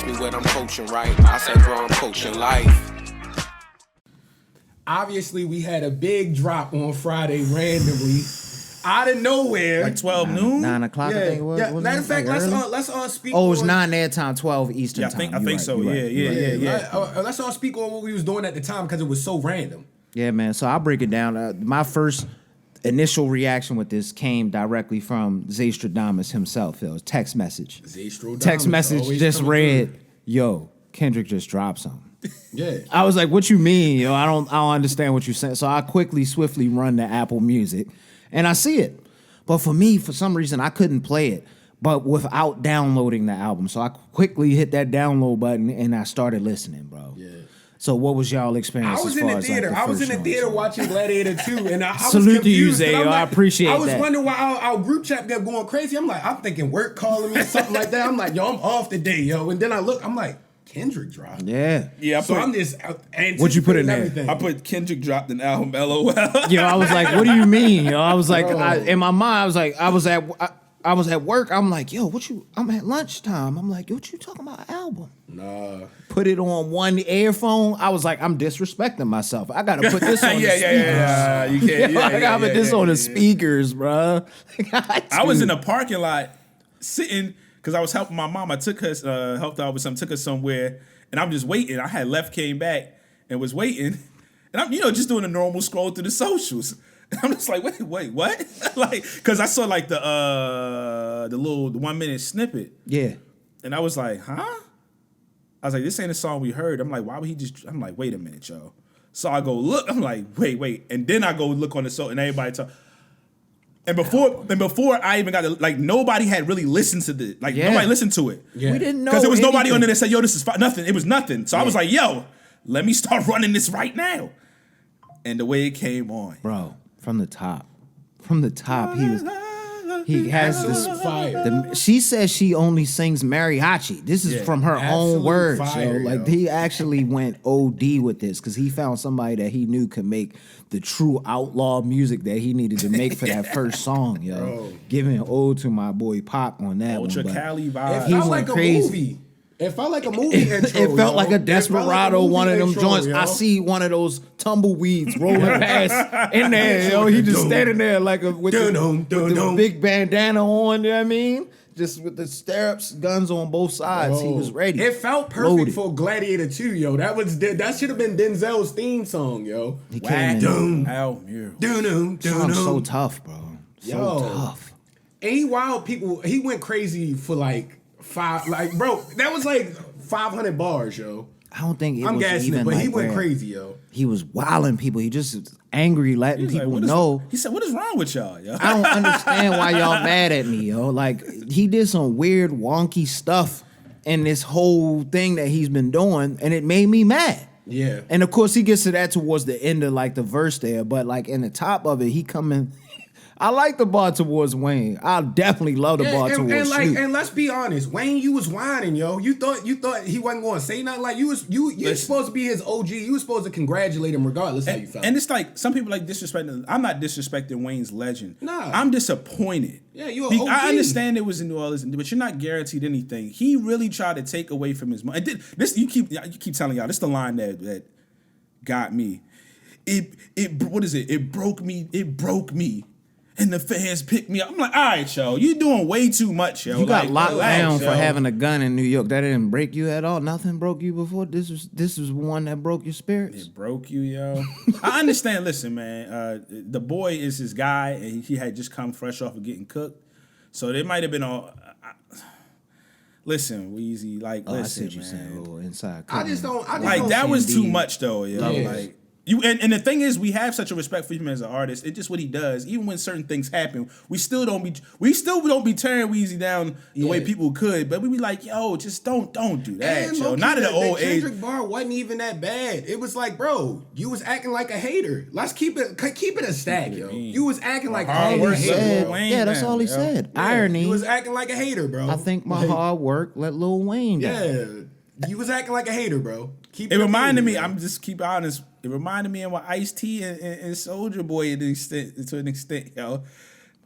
ask me what I'm coaching, right? I said, bro, I'm coaching life. Obviously, we had a big drop on Friday randomly. Out of nowhere. Like 12 noon? 9 o'clock, I think it was. Yeah. Matter of fact, let's all speak Oh, it was on... 9 their time, 12 Eastern time. I think so. Yeah. Let's all speak on what we was doing at the time because it was so random. Yeah, man. So I'll break it down. My first initial reaction with this came directly from Zaystradamus himself. It was text message. Text message just read, yo, Kendrick just dropped something. Yeah. I was like, what you mean? Yo, I don't understand what you're saying. So I swiftly run to Apple Music and I see it. But for me, for some reason, I couldn't play it, but without downloading the album. So I quickly hit that download button and I started listening, bro. Yeah. So what was y'all experience? I was in the theater. I was in the theater watching Gladiator 2, and I was salute to you, confused. Zay. I appreciate that. I was wondering why our group chat kept going crazy. I'm thinking work calling me or something like that. I'm like, yo, I'm off today, yo. And then I look, I'm like, Kendrick dropped. Yeah. So I'm just what'd you put in there? Everything. I put Kendrick dropped an album, LOL. Yo, I was like, what do you mean? Yo, I was like, in my mind, I was at work. I'm like, yo, I'm at lunchtime. I'm like, yo, what you talking about, album? Nah. Put it on one earphone. I was like, I'm disrespecting myself. I gotta put this on the speakers. Yeah. You can't. I gotta put this on the speakers, bro. I was in a parking lot sitting because I was helping my mom. I took her, helped her out with something, took her somewhere, and I'm just waiting. I had left, came back, and was waiting, and I'm just doing a normal scroll through the socials. I'm just like, wait, what? Like, because I saw like the little 1 minute snippet. Yeah. And I was like, huh? I was like, this ain't a song we heard. I'm like, why would he just? I'm like, wait a minute, yo. So I go look. I'm like, wait, and then I go look on the song, and everybody talk. And before I even got to, like, nobody had really listened to this. Like, nobody listened to it. Yeah. We didn't know. Because there was anything. nobody on there that said, yo, this is nothing. It was nothing. So I was like, yo, let me start running this right now. And the way it came on. Bro, from the top, he has this fire. She says she only sings mariachi. This is from her own words. Fire, Like, he actually went OD with this because he found somebody that he knew could make the true outlaw music that he needed to make for that first song, yo. Bro. Giving an ode to my boy Pop on that Ultra one. Cali It vibe. felt went like a crazy. movie. It felt like a movie intro. It felt like a Desperado, one of them intro, joints. yo. I see one of those tumbleweeds rolling past in there, yo. He just standing there like with the big bandana on, you know what I mean? Just with the stirrups, guns on both sides. He was ready. It felt perfect for Gladiator 2, yo. That should have been Denzel's theme song, yo. He came in. Al So tough, bro. So tough. And he went crazy for like bro, that was like 500 bars, yo. I don't think I'm was gassing even it, but like he went where crazy, yo. He was wilding people. He just angry, letting people know. He said, what is wrong with y'all, yo? I don't understand why y'all mad at me, yo. Like, he did some weird, wonky stuff in this whole thing that he's been doing, and it made me mad. Yeah. And of course, he gets to that towards the end of like the verse there, but like in the top of it, he coming. I like the bar towards Wayne. I definitely love the bar towards Snoop. And let's be honest, Wayne, you was whining, yo. You thought he wasn't going to say nothing. Like, you supposed to be his OG. You was supposed to congratulate him regardless how you felt. And it's like some people like disrespecting. I'm not disrespecting Wayne's legend. Nah. I'm disappointed. Yeah, you an OG. I understand it was in New Orleans, but you're not guaranteed anything. He really tried to take away from his money. This you keep telling y'all. This is the line that got me. What is it? It broke me. It broke me. And the fans picked me up. I'm like, all right, yo, you doing way too much, yo. You got locked down yo. for having a gun in New York. That didn't break you at all. Nothing broke you before. This was one that broke your spirits. It broke you, yo. I understand. Listen, man. The boy is his guy, and he had just come fresh off of getting cooked, so they might have been all. Listen, Weezy, like, listen, I see what you're man. saying. A little inside. I just don't That was too indeed. much, though, yo. Yeah. Like. And the thing is, we have such a respect for him as an artist. It's just what he does. Even when certain things happen, we still don't be tearing Weezy down the way people could. But we be like, yo, just don't do that, And yo. Not at an old the age. Kendrick bar wasn't even that bad. It was like, bro, you was acting like a hater. Let's keep it a stack, yo. You was acting like a hater. Yeah, that's all he said. Yeah, Irony. You was acting like a hater, bro. I think my hard work let Lil Wayne down. Yeah, you was acting like a hater, bro. It reminded me. I'm just keep honest. It reminded me of what Ice-T and Soulja Boy to an extent, yo.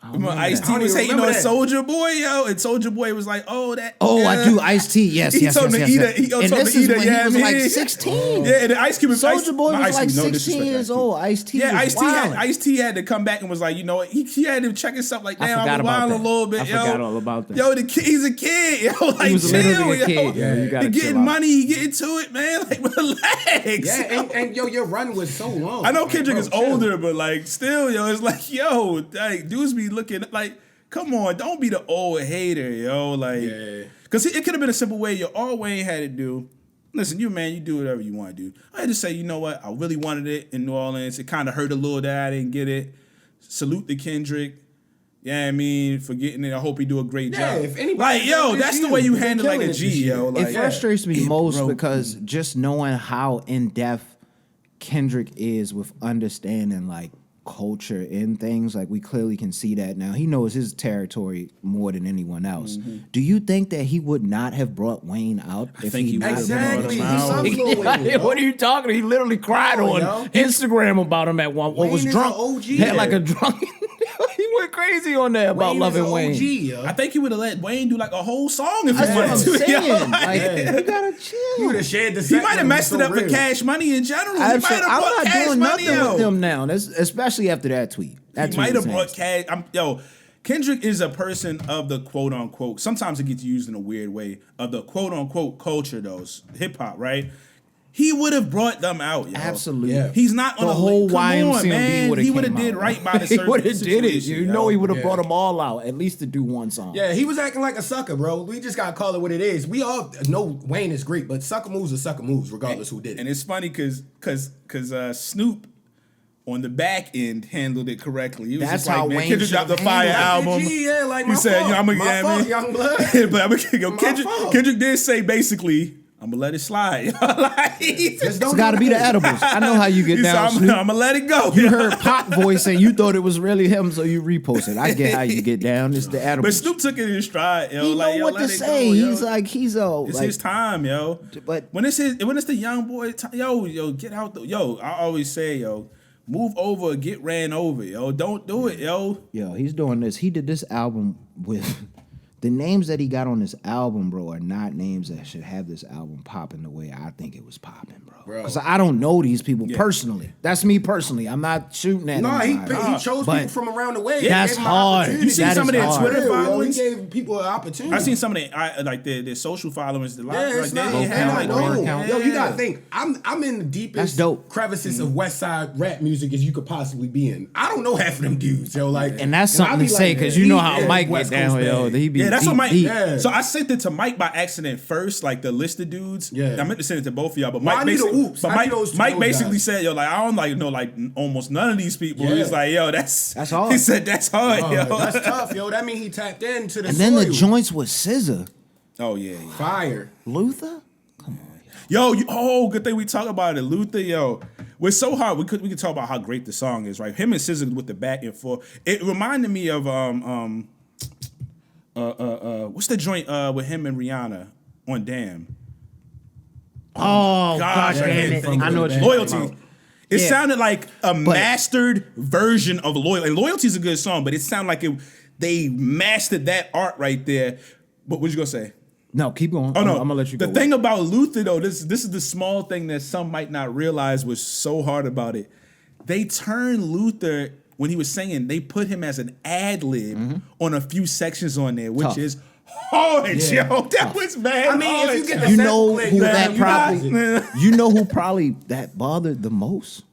Ice-T was hating on Soulja Boy, yo, and Soulja Boy was like, "Oh, that." I do Ice-T. Yes. He told him to eat it. He told him to eat it. He was like 16. Yeah, and the Ice Cube was Soulja Boy was like no 16 years old. Ice-T. Yeah, was wildin'. Ice-T had to come back and was like, you know what? He had to check himself like, I damn, forgot I'm about wilding a that. little bit, I yo. forgot all about that. Yo, he's a kid, yo. Like, He was chill, literally a kid. yo. Yeah, you gotta He chill getting out. money, he getting to it, man. Like, relax. Yeah, and yo, your run was so long. I know Like, Kendrick bro, is chill. older, but like, still, yo, it's like, yo, like, dudes be looking like, come on, don't be the old hater, yo. Like, because it could have been a simple way. All Wayne had to do. Listen, you do whatever you want to do. I had to say, you know what? I really wanted it in New Orleans. It kind of hurt a little that I didn't get it. Salute to Kendrick. Yeah, I mean, for getting it. I hope he do a great job. If anybody like, yo, does that's this the way you year, handle they're like a killing it G, this yo. year. Like, It frustrates me it most broke because me. just knowing how in depth Kendrick is with understanding like culture in things, like we clearly can see that now. He knows his territory more than anyone else. Do you think that he would not have brought Wayne out if think he not would've have brought Exactly. him He out. sucks Lil Wayne, yo. What are you talking? He literally cried Come on, on yo. Instagram about him at one. Wayne was is drunk. a OG. Had like a drunk. He went crazy on there about Wayne loving is a Wayne. OG, yo. I think he would have let Wayne do like a whole song if That's he what I'm wanted to. saying. yo. Like, Yeah. you gotta chill. You would have shared the He set might with have him, messed it so up real. for Cash Money in general. I'm He might have brought not Cash doing Money, nothing yo. with them now. Especially after that tweet. That He tweet might have was brought nasty. Cash. Kendrick is a person of the quote unquote. Sometimes it gets used in a weird way of the quote unquote culture. Those hip hop, right? He would have brought them out, yo. Absolutely. Yeah. He's not on The a whole come on, YMCMB man. would have He would have came did out. right by the He would have did it. situation, You yo. know he would have Yeah. brought them all out, at least to do one song. Yeah, he was acting like a sucker, bro. We just gotta call it what it is. We all know Wayne is great, but sucker moves are sucker moves, regardless who did And it. it's funny because Snoop on the back end handled it correctly. He was That's just like, how man, Wayne Kendrick dropped the should've fire handled album. Yeah, like He my said, fault. you know, I'm My gonna fault, get young blood. but My Kendrick, fault. Kendrick did say basically, I'm gonna let it slide. Like, Just It's got to be the edibles. I know how you get he said, down, I'm Snoop. gonna let it go. You heard Pop voice and you thought it was really him, so you reposted. I get how you get down. It's the But edibles. Snoop took it in stride, yo. He like, know yo, what let to it say. Go, yo. He's like, It's like, his time, yo. But- when it's the young boy time, yo, get out the I always say, yo, move over, or get ran over, yo. Don't do it, yo. yo, he's doing this. He did this album with the names that he got on this album, bro, are not names that should have this album popping the way I think it was popping, bro. Because I don't know these people personally. That's me personally. I'm not shooting at No, he anybody. chose But people from around the way. Yeah, that's Gave him an hard. opportunity. You seen That some is of their hard. Twitter Yeah, yo, he followings? gave people an opportunity. I seen some of their social followers. Yeah, it's not they had, like, like, no. count. Yo, you gotta think. I'm in the deepest That's dope. crevices of West Side rap music as you could possibly be in. I don't know half of them dudes, yo. Like, And that's I something be to say like, because you know how yeah, Mike West get down, Coast yo. bag. He be Yeah, that's deep, what Mike. deep. Yeah. So I sent it to Mike by accident first, like the list of dudes. Yeah. I meant to send it to both of y'all, but Well, Mike I need a basically, oops. I need those two Mike those basically guys. said, yo, like I don't know like almost none of these people. Yeah. He's like, yo, that's hard. He said that's hard, Oh, yo. that's tough, yo. That mean he tapped into the And then the soil. joints with SZA. Oh yeah. Fire. Luther? Good thing we talk about it. Luther, yo. We're so hard. We could talk about how great the song is, right? Him and SZA with the back and forth. It reminded me of what's the joint with him and Rihanna on Damn? Oh, Gosh, God, I damn can't it. think I of know it. what you're Loyalty. talking about. It Yeah. sounded like a mastered version of Loyalty. And Loyalty's a good song, but it sounded like they mastered that art right there. But what you gonna say? No, keep going. Oh no, I'm gonna let you go. The thing about Luther though, this is the small thing that some might not realize was so hard about it. They turned Luther when he was singing. They put him as an ad lib on a few sections on there, which Tough. is hard, Yeah. yo. That was bad. I mean, if hard, you get yo. the You sample know clip, who man, that you probably got it. you know who probably that bothered the most?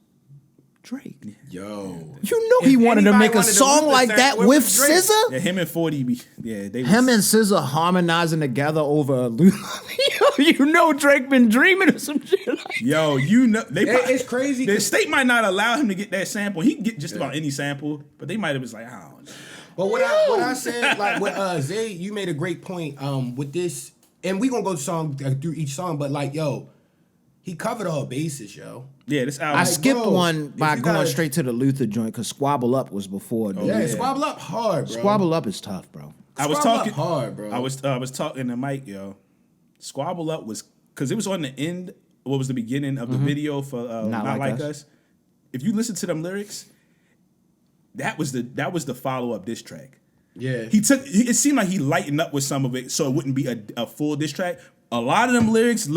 Drake. Yo. You know he If wanted to anybody make a wanted to song Luther like sound, that it was with Drake. SZA. Yeah, him and 40 be they Him was, and SZA harmonizing together over Luther. You know Drake been dreaming of some shit like yo, you know they It's crazy The 'cause- state might not allow him to get that sample. He can get just about any sample, but they might have been like, I don't know. But what I said, like with Zay, you made a great point with this, and we gonna go through each song, but like, yo, he covered all bases, yo. Yeah, this album. I skipped bro, one if by you going gotta- straight to the Luther joint because Squabble Up was before. dude. Yeah, Squabble Up hard, bro. Squabble Up is tough, bro. I was Squabble Up talking hard, bro. I was talking to Mike, yo. Squabble Up was because it was on the end. What was the beginning of the video for Not Like Us? If you listen to them lyrics, that was the follow up diss track. Yeah. It seemed like he lightened up with some of it so it wouldn't be a full diss track. A lot of them lyrics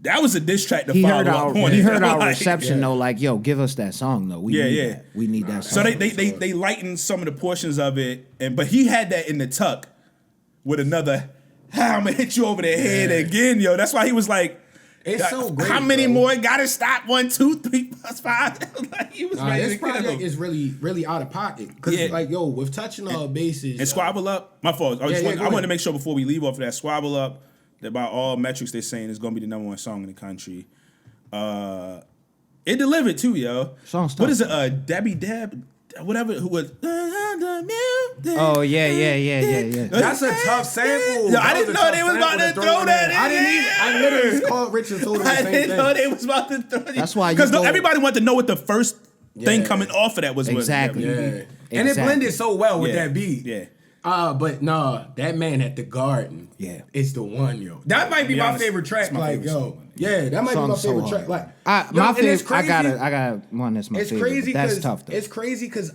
that was a diss track to follow up on. He heard our Like, reception though, like, yo, give us that song though. We need that. We need that So song. they lightened some of the portions of it, but he had that in the tuck with another, I'm gonna hit you over the head again, yo. That's why he was like, It's so great. how many bro. more gotta stop? 1, 2, 3, 4, 5. Like, he was ready This to kill project him. is really, really out of pocket. Cause like, yo, with touching all bases. And Squabble Up, my fault. I go wanted ahead. to make sure before we leave off of that, Squabble Up, that by all metrics they're saying is gonna be the number 1 song in the country. It delivered too, yo. Song's what tough. is it? Debbie Deb, whatever. Who was? Oh yeah. That's a tough sample. Yo, I didn't know they was about to throw that in. I didn't even. I literally called Rich and told him the I same didn't thing. know they was about to throw it. That's why you because go- everybody wanted to know what the first thing Yeah. coming off of that was. Exactly. Yeah. Yeah. And it Exactly. blended so well with Yeah. that beat. Yeah. But nah, that man at the Garden. Yeah. It's the one, yo. That might be be my honest, favorite track. it's my Like, favorite yo. song. Yeah, that might be my Song's so favorite hard. track. Like, My and it's favorite. crazy. I got one that's my It's favorite. crazy but that's because tough though. it's crazy because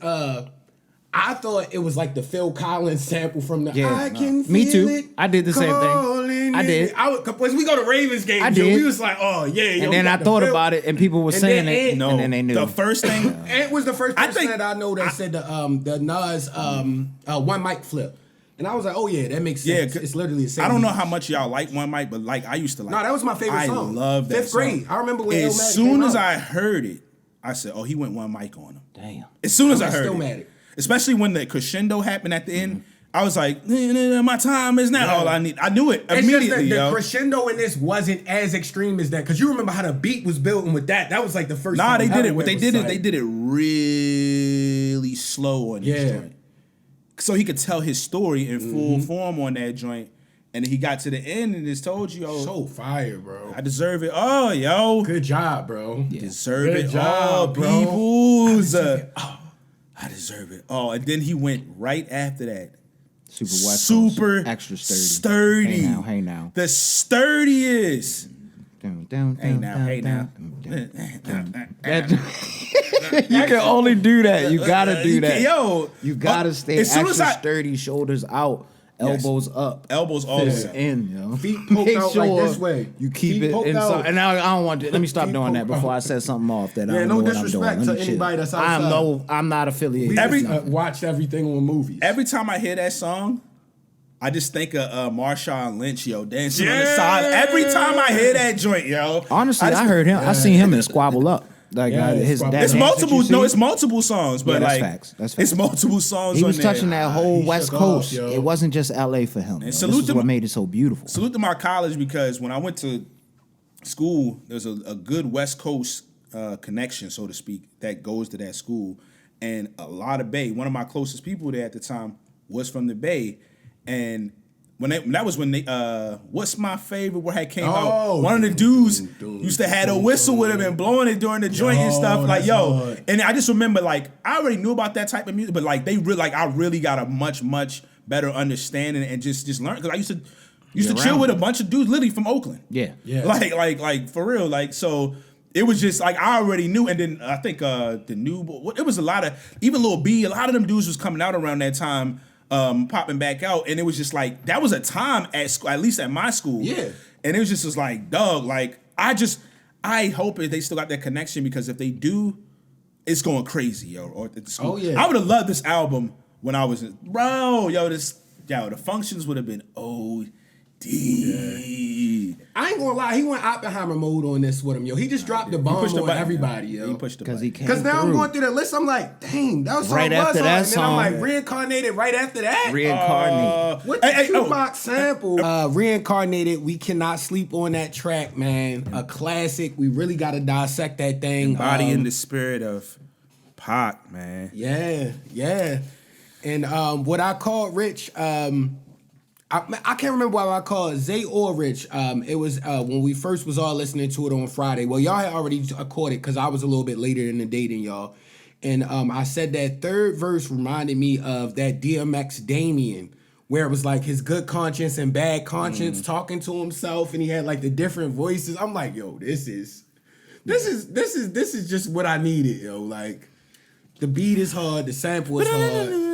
I thought it was like the Phil Collins sample from the Yeah, I can me feel too. it I did the same thing. calling I me. did. When we go to Ravens games, I yo, did. we was like, oh yeah, yo, And then I thought about it, and people were And saying then it, Ant- No, and then they knew. the first thing. Ant was the first I person think- that I know that said the Nas one mic flip. And I was like, oh yeah, that makes sense. Yeah, It's literally the same. I don't know beat. how much y'all like One Mic, but like I used to like. No, that was my favorite song. I love that. 5th grade. song. I remember when As Illmatic soon came as out. I heard it, I said, "Oh, he went One Mic on him." Damn. As soon as I'm I heard Stillmatic. it, especially when the crescendo happened at the end, I was like, "My time is now. Yeah. All I need." I knew it It's immediately. just that the yo. crescendo in this wasn't as extreme as that. Because you remember how the beat was building with that. That was like the first Nah, time they did ever it. But where they was did it. like- They did it really slow on this Yeah. joint, so he could tell his story in full form on that joint. And then he got to the end and just told you, "Oh, So fire, bro. I deserve it." Oh, yo, Good job, bro. deserve Good it. job, Oh, bro. peoples. I I deserve it. Oh, and then he went right after that. Super West Super Coast, extra sturdy. sturdy. Hey now. The sturdiest. Down, Hey now. You can only do that. You gotta do You that. can't- Yo, You gotta stay as soon extra as sturdy, shoulders out, elbows up, elbows all fists the way. in, yo. Feet poked out like this way. You keep Feet it poked inside. out. And now I don't want to. Let me stop Feet doing that poked before out. I set something off that I Yeah, don't no know what I'm doing. disrespect Let to me chill. anybody that's outside. I'm not affiliated. We Every- just watched everything on movies. Every time I hear that song, I just think of Marshawn Lynch, yo, dancing on the side. Every time I hear that joint, yo. Honestly, just- I heard him. I seen him in Squabble Up. Like Yeah, his Squabble that Up. It's dance that multiple. you see, No, it's multiple songs, but Yeah, that's like facts. That's facts. it's multiple songs. He was on there. touching that whole he West shook Coast. off, yo. It wasn't just LA for him. yo. This salute is to what my- made it so beautiful. Salute to my college because when I went to school, there's a good West Coast connection, so to speak, that goes to that school, and a lot of Bay. One of my closest people there at the time was from the Bay, and that was when they what's my favorite where had came out. One of the dudes used to have a whistle with him and blowing it during the joint and stuff. Like that's hard. and I just remember like I already knew about that type of music, but like I really got a much better understanding and just learn because I used to chill around with a bunch of dudes literally from Oakland. Yeah. Yeah. Like for real. Like so it was just like I already knew, and then I think the new it was a lot of even Lil B, a lot of them dudes was coming out around that time. Popping back out, and it was just like that was a time at school, at least at my school. Yeah. And it was just like, dog, like I hope that they still got that connection because if they do, it's going crazy, yo. Or at the school. Oh, yeah. I would have loved this album when I was the functions would have been OD. I ain't gonna lie, he went Oppenheimer mode on this with him, yo. He just dropped the bomb pushed the on button. everybody, yo. He pushed the Because button. he came Because now I'm through. going through the list, I'm like, dang, that was song Right was after on. that And then I'm song- like, reincarnated right after that. Reincarnate. What the Hey, hey, oh. Tupac sample? Reincarnated, we cannot sleep on that track, man. A classic. We really got to dissect that thing. Body in the spirit of Pac, man. Yeah. And what I called Rich, I can't remember what I called Zay or Rich. It was when we first was all listening to it on Friday. Well, y'all had already caught it because I was a little bit later in the day than y'all. And I said that third verse reminded me of that DMX Damien, where it was like his good conscience and bad conscience talking to himself, and he had like the different voices. I'm like, yo, this is just what I needed, yo. Like, The beat is hard. The sample is hard.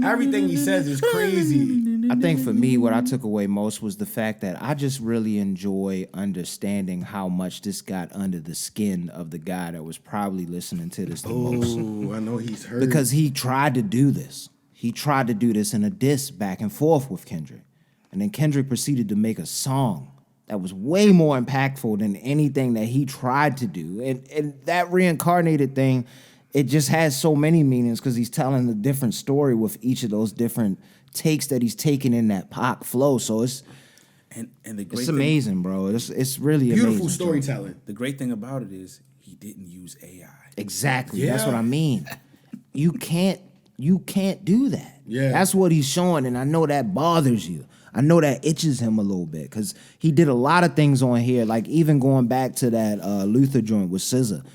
Everything he says is crazy. I think for me, what I took away most was the fact that I just really enjoy understanding how much this got under the skin of the guy that was probably listening to this the most. Oh, I know he's hurt. Because he tried to do this. He tried to do this in a diss back and forth with Kendrick. And then Kendrick proceeded to make a song that was way more impactful than anything that he tried to do. And that reincarnated thing, it just has so many meanings because he's telling a different story with each of those different takes that he's taking in that Pac flow. So it's the great it's amazing, bro. It's really beautiful amazing, storytelling. The great thing about it is he didn't use AI. Exactly. Yeah. That's what I mean. You can't do that. Yeah. That's what he's showing, and I know that bothers you. I know that itches him a little bit because he did a lot of things on here, like even going back to that Luther joint with SZA.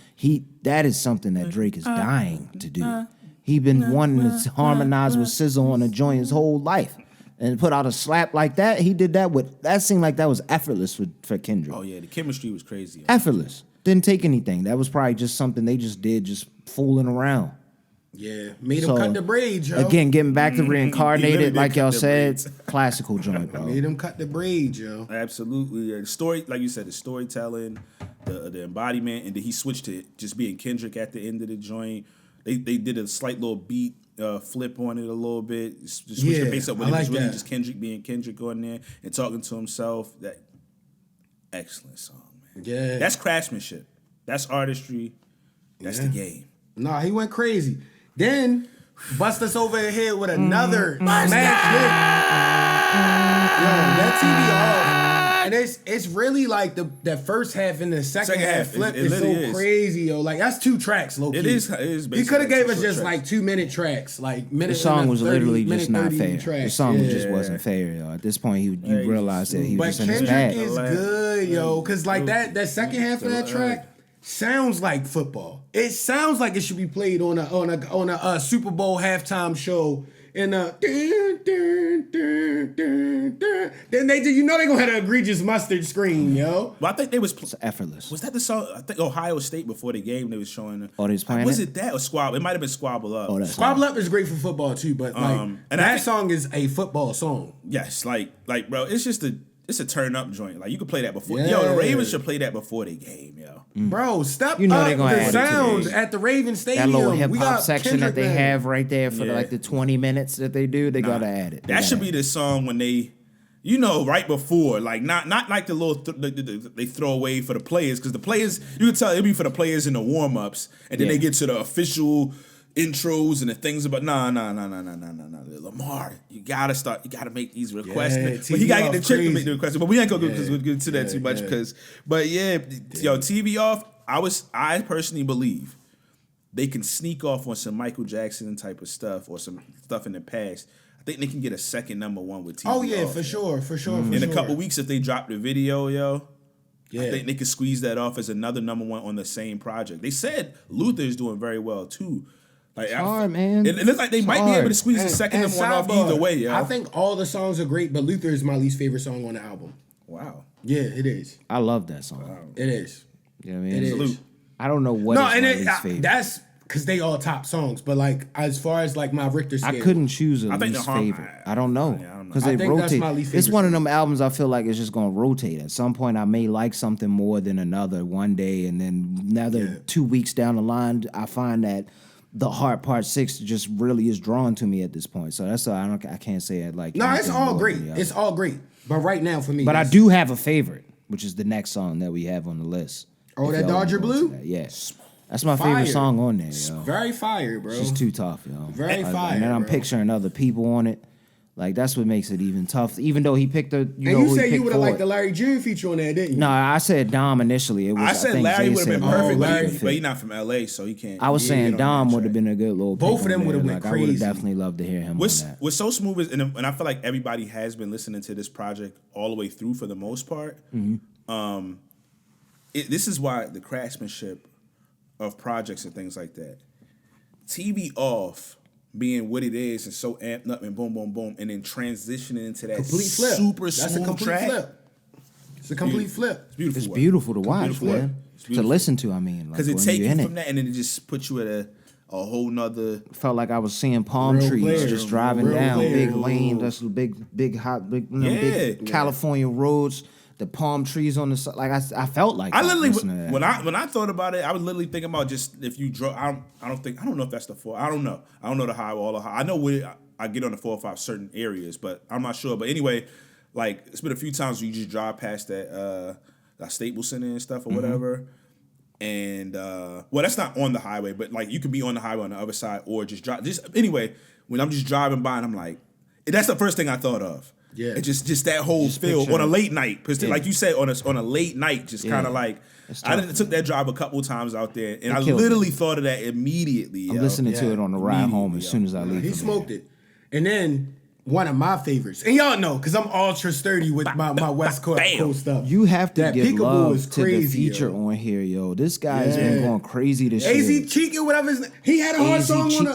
That is something that Drake is dying to do. He been wanting to harmonize with SZA on a joint his whole life, and put out a slap like that. He did that with that seemed like that was effortless for Kendrick. Oh yeah, the chemistry was crazy. Effortless. Didn't take anything. That was probably just something they just did, just fooling around. Yeah, made him cut the braids, yo. Again, getting back to He reincarnated, literally like did y'all cut the said, braids. classical joint, bro. Made him cut the braids, yo. Absolutely. The story, like you said, the storytelling, the embodiment, and then he switched to just being Kendrick at the end of the joint. They did a slight little beat flip on it a little bit. Just switch the pace up when I it was like really that. just Kendrick being Kendrick on there and talking to himself. That excellent song, man. Yeah. That's craftsmanship. That's artistry. That's the game. Nah, he went crazy. Then bust us over the head with another smash hit. Yo, that TV off. And it's really like that first half and the second half flip it is so literally is. crazy, yo. Like that's 2 tracks, low key. It is He could have basically gave us two just tracks. like 2-minute tracks, like minute. The song was 30, literally minute just not 30 fair. Tracks. The song yeah. just wasn't fair, yo. At this point, you Hey, realize that he But was in his Kendrick bag. is good, yo, because like that second half of that track sounds like football. It sounds like it should be played on a Super Bowl halftime show. And then they do, they gonna have an egregious mustard screen, yo. Well, I think they was It's effortless. Was that the song? I think Ohio State before the game they was showing. Oh, they was playing Was it? it that or Squabble? It might have been Squabble Up. Oh, that's Squabble Up is great for football too, but like and I that think- song is a football song. Yes, like bro, it's a turn up joint. Like you could play that before. Yeah. Yo, the Ravens should play that before the game, yo. Bro, step You know up they gonna the add it to sound this. at the Raven Stadium. That little hip We hop got section that Kendrick, they man. have right there for Yeah. the 20 minutes that they do, they gotta add it. That should be the song when they, right before, like not like the little they throw away for the players, because the players, you can tell it'd be for the players in the warm ups, and then Yeah. they get to the official intros and the things about nah. Lamar, you gotta make these requests. Yeah, But he gotta get TV the off chick to crazy. make the requests. But we ain't gonna go because we'll get into that too much. But TV off. I personally believe they can sneak off on some Michael Jackson type of stuff or some stuff in the past. I think they can get a second #1 with TV. Oh yeah, off, for man. sure. In a couple weeks, if they drop the video, yo, Yeah. I think they could squeeze that off as another #1 on the same project. They said Luther's doing very well too. Like, hard, man. It looks like they It's might be able hard. to squeeze the second #1 off sidebar, either way, yo. I think all the songs are great, but Luther is my least favorite song on the album. Wow. Yeah, it is. I love that song. It is. You know what I It mean? is. Salute. I don't know what No, is and my least favorite. that's because they all top songs. But like as far as like my Richter scale, I couldn't choose a I think the least harm- favorite. I don't know Yeah, I don't know. because I they think that's rotate. my least It's favorite one of them albums I feel like it's just gonna rotate. At some point, I may like something more than another one day, and then another 2 weeks down the line, I find that the Heart Part 6 just really is drawn to me at this point. So that's why I can't say it like. No, it's anything all more great. than the other. It's all great. But right now for me, But I it's- do have a favorite, which is the next song that we have on the list. Oh, If that y'all wanna Dodger go into Blue? that. Yeah, that's my Fire. favorite song on there, yo. very fire, bro. It's just too tough, yo. Very fire, And then I'm bro. picturing other people on it. Like that's what makes it even tough. Even though he picked And you said you would have liked the the. Larry June feature on there, didn't you? No, I said Dom initially. It was, I said think Larry Jay would have been said perfect, Larry but would he- fit. but he's not from LA, so he can't. I was he saying ain't on Dom that would have track. been a good little. Both pick of them on would've there. went Like, I would have crazy. definitely loved to hear him What's on that. what's so smooth is, and I feel like everybody has been listening to this project all the way through for the most part. This is why the craftsmanship of projects and things like that. TV off being what it is and so amped up and boom, boom, boom, and then transitioning into that Complete flip. super That's smooth a complete track. flip. It's a complete flip. It's beautiful. It's work. beautiful to watch, Beautiful work. man. It's To beautiful. listen to, I mean, Because like, it when takes you're you in from it. that and then it just puts you at a whole nother. Felt like I was seeing palm Real trees player, just driving real down player. big lane. That's big hot, big, big California roads. The palm trees on the side. Like I felt like I that literally listening to that. when I thought about it, I was literally thinking about just if you drove. I don't know if that's the 4. I don't know the highway, all the high. I know where I get on the 405 certain areas, but I'm not sure. But anyway, like it's been a few times where you just drive past that Staples Center and stuff or whatever. And well, that's not on the highway, but like you could be on the highway on the other side or just drive. Just anyway, when I'm just driving by and I'm like, that's the first thing I thought of. Yeah. It's just that whole feel on a late night. Because like you said, on a late night, just kind of like, I took that drive a couple times out there, and I literally thought of that immediately. I'm listening to it on the ride home as soon as I leave. He smoked it. And then one of my favorites, and y'all know, because I'm ultra sturdy with my West Coast stuff. You have to That give Peekaboo love is to the crazy, feature yo. on here, yo. This guy has been going crazy this year. AZ Cheek or whatever his name. He had a hard AZ song Cheek on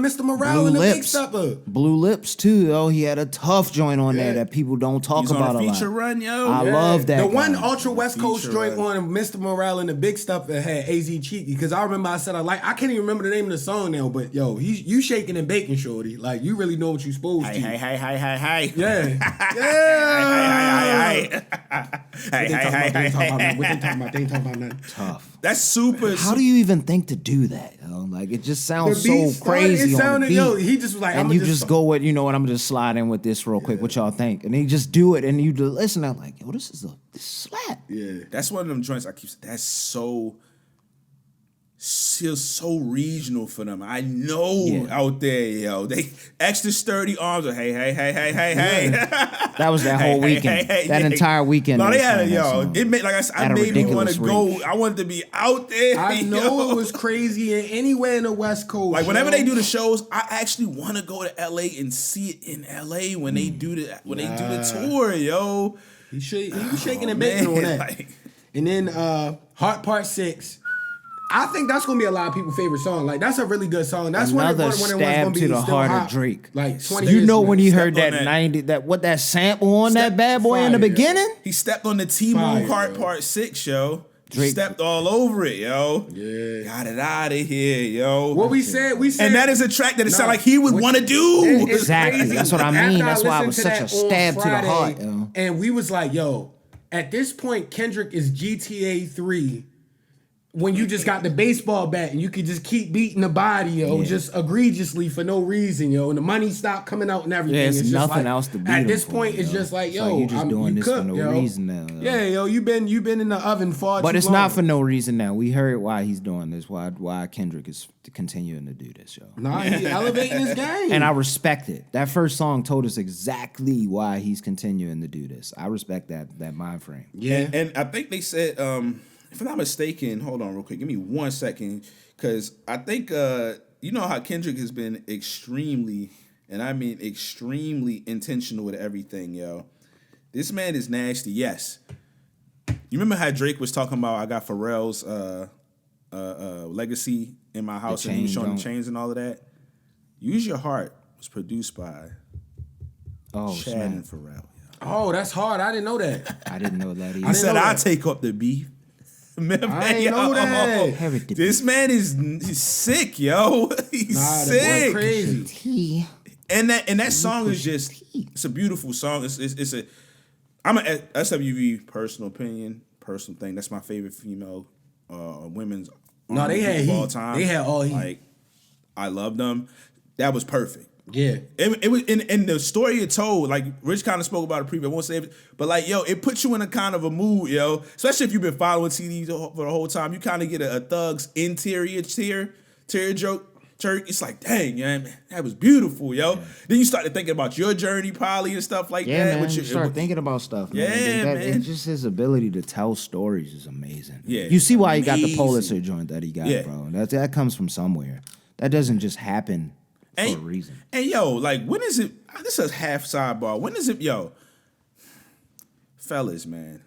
Mr. Morale Blue and the Big Lips. Stepper. Blue Lips too, yo. He had a tough joint on there that people don't talk He's about on a a feature lot. run, yo. I love that. The one guy. Ultra West Coast Feature joint run. on Mr. Morale and the Big Stuff that had AZ Cheeky. Because I remember I said I can't even remember the name of the song now, but yo, you shaking and baking, shorty. Like you really know what you supposed to. Hey. Yeah. They ain't talking about nothing. Tough. That's super. How do you even think to do that? Yo? Like it just sounds The beat so crazy started, on the beat. yo, he just was like, and I'ma you just just go with, you know what? I'm just slide in with this real quick. What y'all think? And they just do it, and you just listen. I'm like, yo, this slap. Yeah. That's one of them joints I keep. That's so regional for them. I know out there, yo. They extra sturdy arms. Are, hey. That was that whole weekend. That entire weekend. No, they had it, playing that yo. song. It made like I said, I At a made me want ridiculous to go. rate. I wanted to be out there. I know yo. it was crazy and anywhere in the West Coast. Like whenever yo. they do the shows, I actually want to go to LA and see it in LA when they do the they do the tour, yo. He was shaking and baking on that. Like, And then Heart Part 6. I think that's gonna be a lot of people's favorite song. Like that's a really good song. That's Another one of the ones stab gonna be to the still heart hot. of Drake. Like 20 You years know from when now. he Stepped heard on that that. 90 that sample on that bad boy in the fire. beginning? he stepped on the T-Move Fire, Heart yo. Part 6, yo. Drake- Stepped all over it, yo. Yeah. Got it out of here, yo. What we said, and that is a track that it sounded like he would What- want to do. It's Exactly. crazy. That's what I mean. After That's why it listened was to such a that on stab to the Friday, heart, yo. And we was like, yo, at this point, Kendrick is GTA 3. When you just got the baseball bat and you could just keep beating the body, yo, just egregiously for no reason, yo, and the money stopped coming out and everything. Yeah, it's just nothing like, else to beat At him this for, point, it's yo. just like, It's yo, like you just doing you this for cooked, no yo. reason now, yo. Yeah, yo, you been in the oven far But too it's long. not for no reason now. We heard why he's doing this, why Kendrick is continuing to do this, yo. Nah, he elevating his game. And I respect it. That first song told us exactly why he's continuing to do this. I respect that mind frame. yeah. And I think they said, if I'm not mistaken, hold on real quick. Give me 1 second. Because I think, you know how Kendrick has been extremely, and I mean extremely intentional with everything, yo. This man is nasty, yes. You remember how Drake was talking about, I got Pharrell's legacy in my house and he was chain showing the joint. chains and all of that? Use Your Heart was produced by Oh, Chad snap. and Pharrell. Yo. Oh, that's hard. I didn't know that. I didn't know that either. He said, know I'll that. take up the beef. Man, I ain't know that. Have it to This man he's sick, yo. He's Nah, the sick. boy crazy. Tea. And that song is just, it's a beautiful song. I'm a SWV personal opinion, personal thing. That's my favorite female women's No, they had of all heat. time. They had all heat. Like, I love them. That was perfect. Yeah. It was in the story it told, like Rich kind of spoke about it previously. I won't say it, but like, yo, it puts you in a kind of a mood, yo. Especially if you've been following TDs for the whole time, you kind of get a thug's interior joke. It's like, dang, man, that was beautiful, yo. Then you start to thinking about your journey, probably, and stuff like Yeah, that. man. You start thinking about stuff, man. Yeah, man. It's just his ability to tell stories is amazing. Yeah, You see why he got the amazing. Pulitzer joint that he got, Yeah. bro. That comes from somewhere. That doesn't just happen for a reason. And yo, like, when is it? This is half sidebar. When is it, yo? Fellas, man,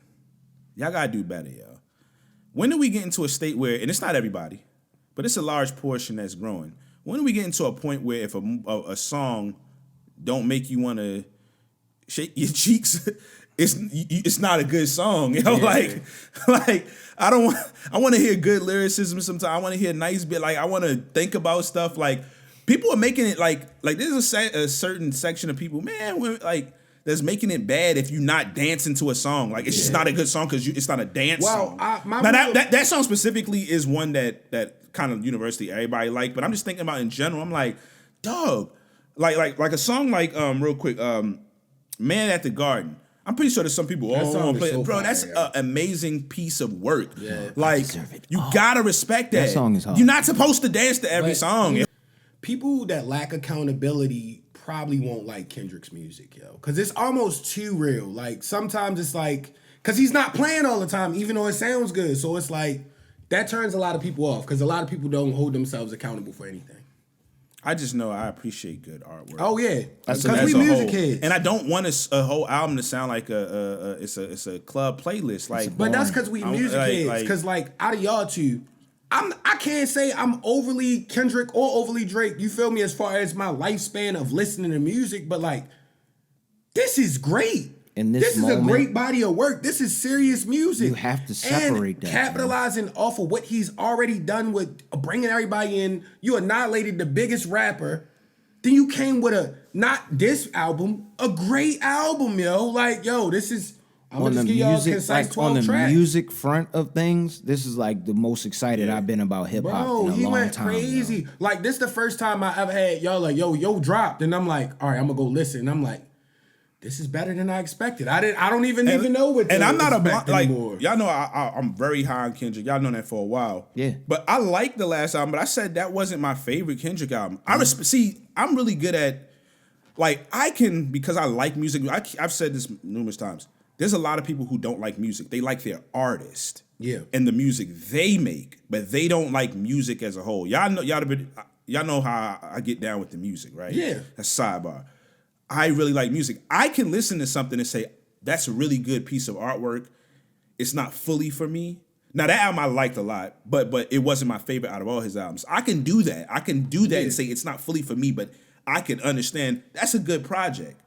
y'all gotta do better, yo. When do we get into a state where, and it's not everybody, but it's a large portion that's growing. When do we get into a point where if a song don't make you want to shake your cheeks it's not a good song. You know, like I want to hear good lyricism sometimes. I want to hear nice bit. Like I want to think about stuff. Like people are making it like there's a certain section of people, man, like that's making it bad if you're not dancing to a song. Like it's just not a good song because it's not a dance song. Now that song specifically is one that kind of universally everybody like, but I'm just thinking about in general. I'm like, dog, like a song like real quick, Man at the Garden. I'm pretty sure there's some people want to play it. Bro, that's an amazing piece of work. Yeah, like you gotta respect that. That song is hard. You're not supposed to dance to every song. People that lack accountability probably won't like Kendrick's music, yo, because it's almost too real. Like sometimes it's like, because he's not playing all the time, even though it sounds good. So it's like that turns a lot of people off because a lot of people don't hold themselves accountable for anything. I just know I appreciate good artwork. Oh yeah, because we music kids, and I don't want a whole album to sound like it's a club playlist. Like, but that's because we music kids. Because like out of y'all two, I can't say I'm overly Kendrick or overly Drake. You feel me? As far as my lifespan of listening to music, but like this is great. In this moment, is a great body of work. This is serious music. You have to separate and that. Capitalizing off of what he's already done with bringing everybody in. You annihilated the biggest rapper. Then you came with a, not this album, a great album, yo. Like, yo, this is, I'm on gonna the just give y'all music, concise like 12 on the tracks. music front of things, this is like the most excited I've been about hip hop in a long time. He went crazy. Yo. Like, this the first time I ever had y'all like, yo dropped. And I'm like, all right, I'm gonna go listen. And I'm like, this is better than I expected. I don't even know what. And I'm not anymore. Y'all know I'm very high on Kendrick. Y'all know that for a while. Yeah. But I like the last album. But I said that wasn't my favorite Kendrick album. I'm really good at, like, I can, because I like music. I've said this numerous times. There's a lot of people who don't like music. They like their artist. Yeah. And the music they make, but they don't like music as a whole. Y'all know how I get down with the music, right? Yeah. That's sidebar. I really like music. I can listen to something and say, that's a really good piece of artwork. It's not fully for me. Now, that album I liked a lot, but it wasn't my favorite out of all his albums. I can do that. I can do that and say it's not fully for me, but I can understand that's a good project.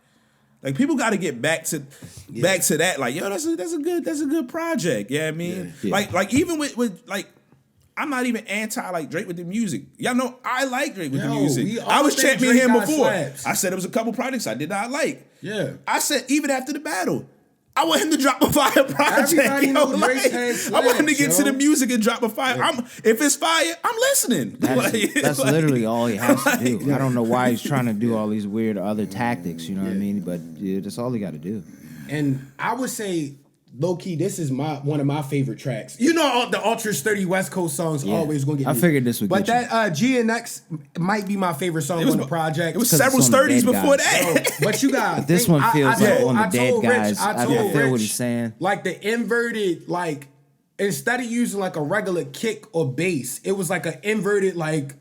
Like, people got to get back to that. Like, yo, that's a good project. Yeah, I mean, like even with like, I'm not even anti like Drake with the music. Y'all know I like Drake with the music. I was championing him before. Slaps. I said there was a couple projects I did not like. Yeah. I said even after the battle, I want him to drop a fire project. Everybody knows Drake had slaps, I want him to get to the music and drop a fire. Yeah. If it's fire, I'm listening. That's literally all he has to do. I don't know why he's trying to do all these weird other tactics, you know what I mean? But yeah, that's all he got to do. And I would say, low key, this is one of my favorite tracks. You know, the Ultra Sturdy West Coast songs always gonna get me. I figured this would but get that GNX might be my favorite song on the project. It was several sturdies before that. But you guys, this one feels like one of the dead guys. I feel what he's saying. Like the inverted, like instead of using like a regular kick or bass, it was like an inverted like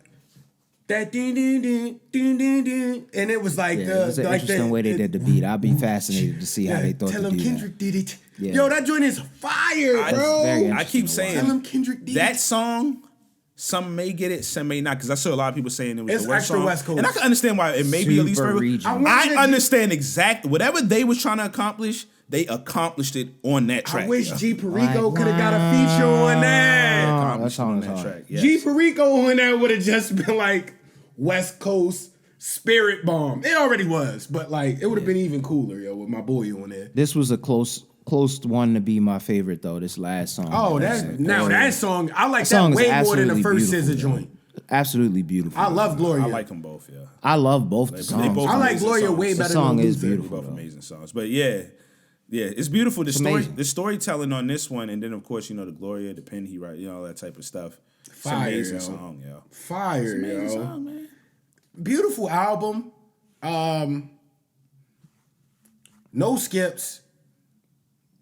that ding ding ding ding ding ding, and it was like it was an interesting way they did the beat. I'd be fascinated to see how they thought Tell to him do Kendrick did it. Yeah. Yo, that joint is fire, bro. I keep saying Tell him Kendrick did that it. song. Some may get it, some may not, because I saw a lot of people saying it was It's the worst extra song. West Coast. And I can understand why it may be at least Super favorite. regional. I understand exactly whatever they was trying to accomplish. They accomplished it on that track. I wish G Perico could have got a feature on that. That song is hard. Yes. G Perico on that would have just been like West Coast Spirit Bomb. It already was, but like it would have been even cooler, yo, with my boy on there. This was a close one to be my favorite though. This last song. Oh, that song. I like song that is way more than the absolutely first beautiful, SZA joint. Absolutely beautiful. I love Gloria. I like them both. Yeah, I love both the They songs. both I like amazing Gloria songs. way The better song than is Luther. beautiful. Both amazing songs, but yeah, it's beautiful. The amazing. storytelling on this one, and then of course the Gloria, the pen he write, all that type of stuff. It's Fire, an amazing yo. song, yo. Fire, It's an amazing yo. song, man. Beautiful album. No skips.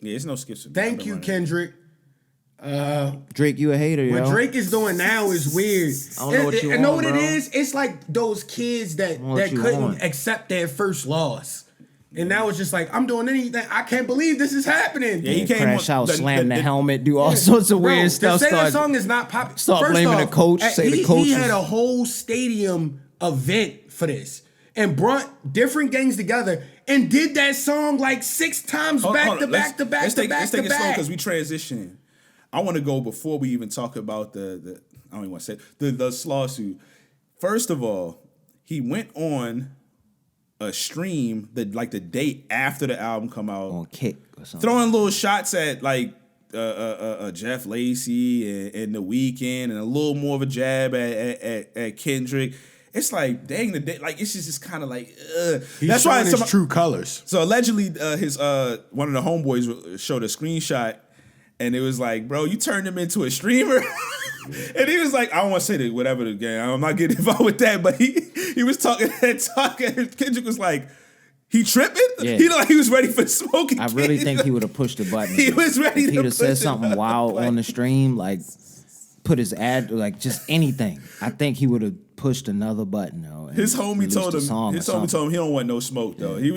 Yeah, it's no skips. Thank you, Kendrick. Drake, you a hater, yo. What Drake is doing now is weird. I don't know what you I know want, what bro. it is. It's like those kids that what you couldn't want. accept their first loss. And now it's just like, I'm doing anything. I can't believe this is happening. Yeah, he came Crash on- out, the- slam the the- helmet, do all sorts of Bro, weird to stuff. say that Start, song is not popular. start blaming the coach, say the coach He is- had a whole stadium event for this and brought different gangs together. and did that song like 6 times Hold back on, to let's- back to back let's to take, back let's to take it slow back. because we transition. I want to go before we even talk about the I don't even want to say the lawsuit. First of all, he went on a stream the day after the album come out On Kick or something. throwing little shots at like Jeff Lacey and The Weeknd and a little more of a jab at Kendrick. It's like, dang, like it's just kind of like, He's that's why showing his true colors. So allegedly, his one of the homeboys showed a screenshot, and it was like, bro, you turned him into a streamer. And he was like, I don't want to say whatever the game. I'm not getting involved with that, but he was talking. Kendrick was like, he tripping? Yeah. He looked like he was ready for smoking. I really think he would have pushed the button. He was ready If to he'd have push said the something button, wild like- on the stream, like put his ad, like just anything. I think he would have pushed another button. Though, His homie told him. His homie told him he don't want no smoke though. He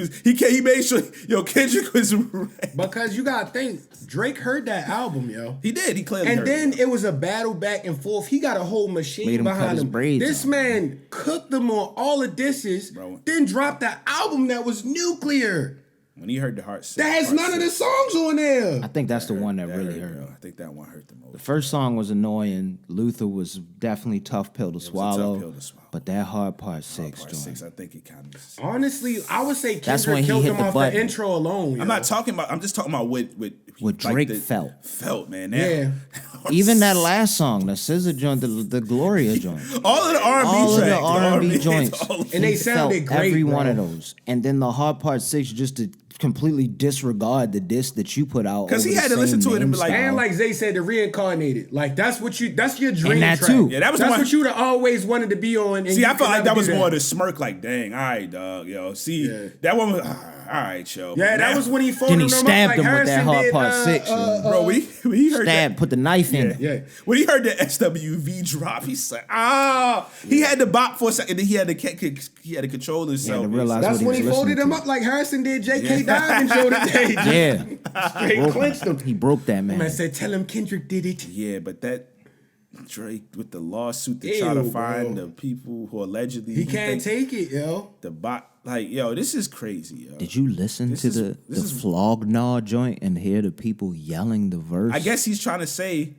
made sure Kendrick was ready. Because you gotta think, Drake heard that album, yo. He did. He clearly And heard then it. it was a battle back and forth. He got a whole machine Made him cut behind his him. braids This off. man cooked them on all the dishes, Bro. then dropped the album that was nuclear. When he heard the heart, That has none of the songs on there. I think that's the one that really hurt. I think that one hurt the most. The first song was annoying. Luther was definitely tough pill to swallow. pill to swallow. But that hard part 6 Part joint. 6, I think it kind of. Honestly, I would say That's Kendrick when he killed hit him the off button. the intro alone. Yo. I'm not talking about. I'm just talking about what Drake felt. Felt, man. Yeah. Even that last song, the Scissor joint, the Gloria joint. all of the R&B All of tracks, the R&B joints. all of And they He sounded felt great, every bro. one of those. And then the hard part 6 just to completely disregard the diss that you put out. 'Cause he over had the to listen same to it and name be like- And style. like Zay said, the reincarnated. Like that's your dream And that track. too. Yeah, that was the that's one- what you would have always wanted to be on. And See, you I could felt like never that do was more the smirk, like, dang, all right, dog, yo. See, Yeah. that one was, all right, yo. Yeah, that Now- was when he folded Then he them stabbed up him like with that Harrison hard did, part 6. Bro, when he heard Stab, that, put the knife in. Yeah. when he heard the SWV drop, he's like, he had to bop for a second, then he had to control himself. to realize That's what he when he was folded listening them to. up like Harrison did K.Dot show today. Yeah. Straight clinched him. He broke that man. Man said, tell him Kendrick did it. Yeah, but that Drake with the lawsuit to Ew, try to find bro. the people who allegedly He can't think take it, yo. the bot. Like, yo, this is crazy, yo. Did you listen This to is- the this is- flog gnaw joint and hear the people yelling the verse? I guess he's trying to say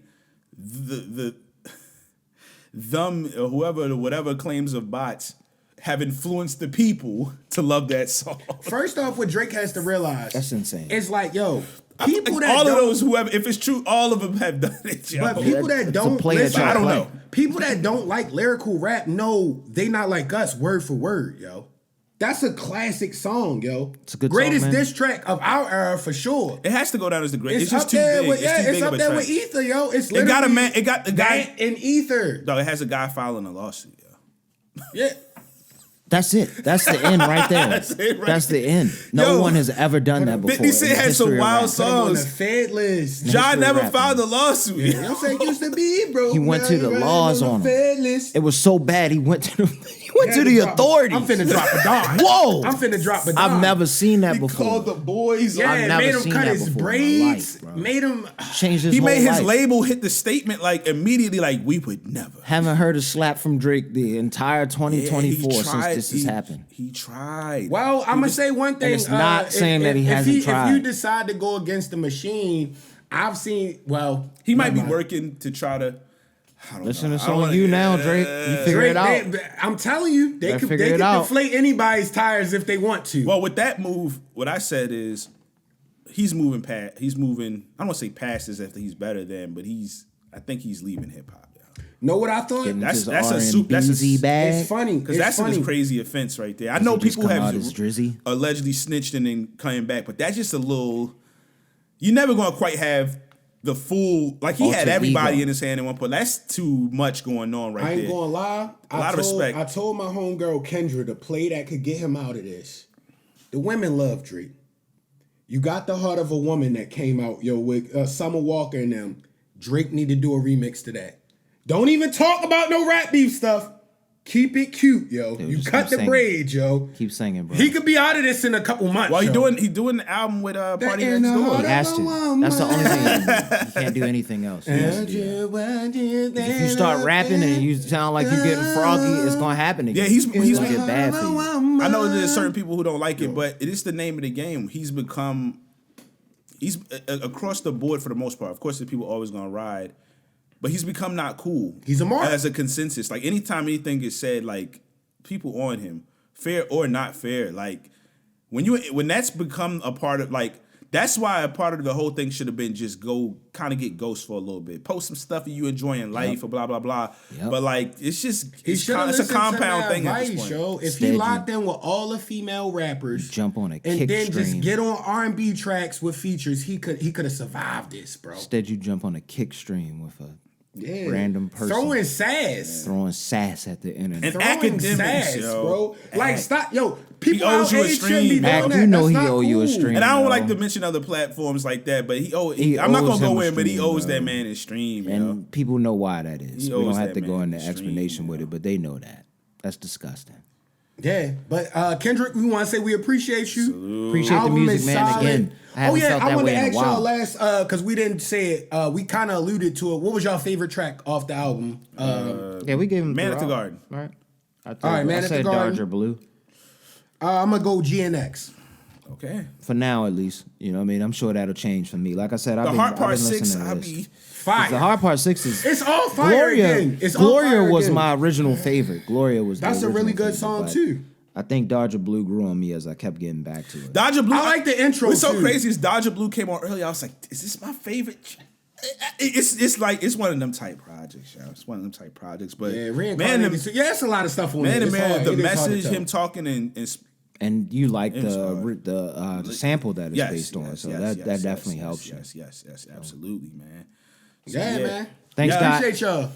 them or whatever claims of bots have influenced the people to love that song. First off, what Drake has to realize. That's insane. It's like, yo, people that all of don't, those whoever, if it's true, all of them have done it. Yo. but people that It's a don't play that listen, y'all I don't play. know. People that don't like lyrical rap know they not like us word for word, yo. That's a classic song, yo. It's a good greatest song, man. diss track of our era for sure. It has to go down as the great. It's, It's, just up too there big. with It's too big it's of up a there track. with Ether, yo. It's It got a literally man. It got the guy. that and Ether. No, it has a guy filing a lawsuit. Yo. Yeah. That's it. That's the end right there. That's it right That's the end. No Yo, one has ever done that before. 50 Cent in the had some history of wild rap. songs. Put him on the Fed list. Nah. John history of never rap, filed man. a lawsuit. You know what I'm saying? Used to be, bro. He went Now to the he laws riding on him. Fed list. It was so bad he went to the Had to to the drop- authorities. I'm finna drop a dime. Whoa! I'm finna drop a dime. I've never seen that He before. called the boys. Yeah, I've never made him seen cut that his before in my braids. life, bro. Made him. Changed his He whole made his life. label hit the statement like immediately, like we would never. Haven't heard a slap from Drake the entire 2024 Yeah, he since tried- this has happened. He tried. Well, I'm gonna say one thing. it's not saying that he hasn't If you tried. decide to go against the machine, I've seen. Well, He might be never mind. working to try to. I don't Listen, know. it's I don't on wanna- you now, Drake. You figure Drake, it out. I'm telling you, they Better could figure it out. deflate anybody's tires if they want to. Well, with that move, what I said is he's moving past. He's moving. I don't want to say past as if he's better than, but I think he's leaving hip hop. Know what I thought? Getting That's- his that's a soup- that's a- R&B bag. It's funny Because it's that's funny. a crazy offense right there. I know he just people come have out as Drizzy? allegedly snitched and then coming back, but that's just a little. You're never gonna quite have the full. Like he had Alter everybody ego. in his hand in one point. That's too much going on right I ain't there. gonna lie. A lot of respect. I told my homegirl Kendra to play that could get him out of this. The women love Drake. You got the heart of a woman that came out, yo, with Summer Walker and them. Drake need to do a remix to that. Don't even talk about no rap beef stuff. Keep it cute, yo. Dude, you just cut keep the singing. braids, yo. Keep singing, bro. He could be out of this in a couple months. Well, he yo. doing the album with Party in Next the Door. heart He has to. That's the only thing. He can't do anything else. He has to do that. If you start rapping and you sound like you're getting froggy, it's gonna happen again. Yeah, he's gonna get bad for you. I know there's certain people who don't like it, but it is the name of the game. He's across the board for the most part. Of course, the people always gonna ride, but he's become not cool. He's a mark as a consensus. Like anytime anything is said, like people on him, fair or not fair. Like when that's become a part of like. That's why a part of the whole thing should have been just go kind of get Ghost for a little bit. Post some stuff of you enjoying life or blah, blah, blah. But like, it's a compound thing at this point. Show. If he locked in with all the female rappers. Jump on a kick and then stream. just get on R&B tracks with features, he could have survived this, bro. Instead you jump on a kick stream with a random person. Throwing sass. Throwing sass at the internet. And throwing academics, sass, yo. bro. Like, stop. Yo, people owes out you a age shouldn't be stream, doing bro. that. You know That's he not owe you a cool. stream. And I don't yo. like to mention other platforms like that, but He I'm not owes gonna go him a in, but he stream, owes bro. that man his stream, And yo. people know why that is. He We don't owes have that to go man into a stream, explanation with yo. it, but they know that. That's disgusting. Yeah, but Kendrick, we want to say we appreciate you. Appreciate the Album music, is man. solid. Again, I haven't felt I that want way to in a ask y'all while. last because we didn't say it. We kind of alluded to it. What was your favorite track off the album? Yeah, we gave him Man at the throughout, Garden. right? I right, Man at the said Garden. Dodger Blue. I'm gonna go GNX. Okay. For now, at least. You know what I mean? I'm sure that'll change for me. Like I said, I've The been hard part listening 6, to I'll this. be Fire. The hard part 6 is It's all fire Gloria. again. It's all Gloria fire was again. my original favorite. Gloria was. That's the a really original good favorite, song but too. I think Dodger Blue grew on me as I kept getting back to it. Dodger Blue. I like the intro, What's so too. crazy is Dodger Blue came on early. I was like, is this my favorite? It's like it's one of them type projects, y'all. It's one of them type projects. But Yeah, man, reincarnated. Yeah, it's a lot of stuff on man, it. It's hard. the It is hard to message, tell. him talking and And you like It was hard. the sample that it's based on, so that definitely helps you. Yes, absolutely, man. So, Yeah, man. Thanks, Yeah. Dot. Appreciate y'all.